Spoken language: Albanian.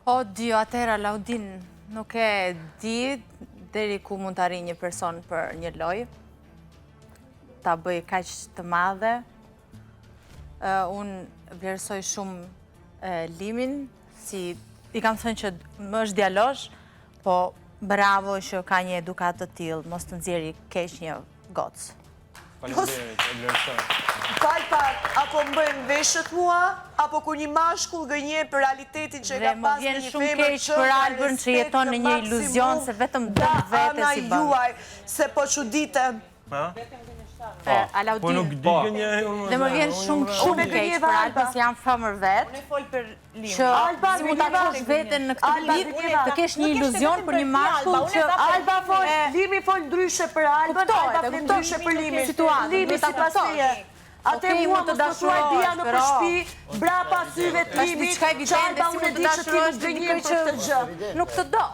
O, dio, atëra, Laudin, nuk e di deri ku mund të arrijë një person për një lojë, ta bëj kaq të madhe. Unë vlerësoj shumë Limin, si i kam thënë që më është djalosh, po bravo që ka një edukat të tillë, mos të nxjerrë keq një gocë. Faleminderit, e vlerësoj. Kalpa, apo më bëjnë veshët mua, apo ku një mashkull gënje për realitetin që ka pas në një femër që Më vjen shumë keq për Albën që jeton në një iluzion se vetëm dëm vete si bën. juaj, se po çuditem. Po nuk di gënje. Dhe më vjen shumë keq për Albën se jam famër vet. Unë fol për Limin. Që si mund ta çosh veten në këtë pikë, të kesh një iluzion për një mashkull që Alba fol, Limi fol ndryshe për Albën, Alba fol ndryshe për Limin. Limi si pasije. Atë mua më të thuaj dia në për shtëpi, brapa syve të Limit, që Alba unë e di që ti nuk gënje për këtë gjë. nuk të do.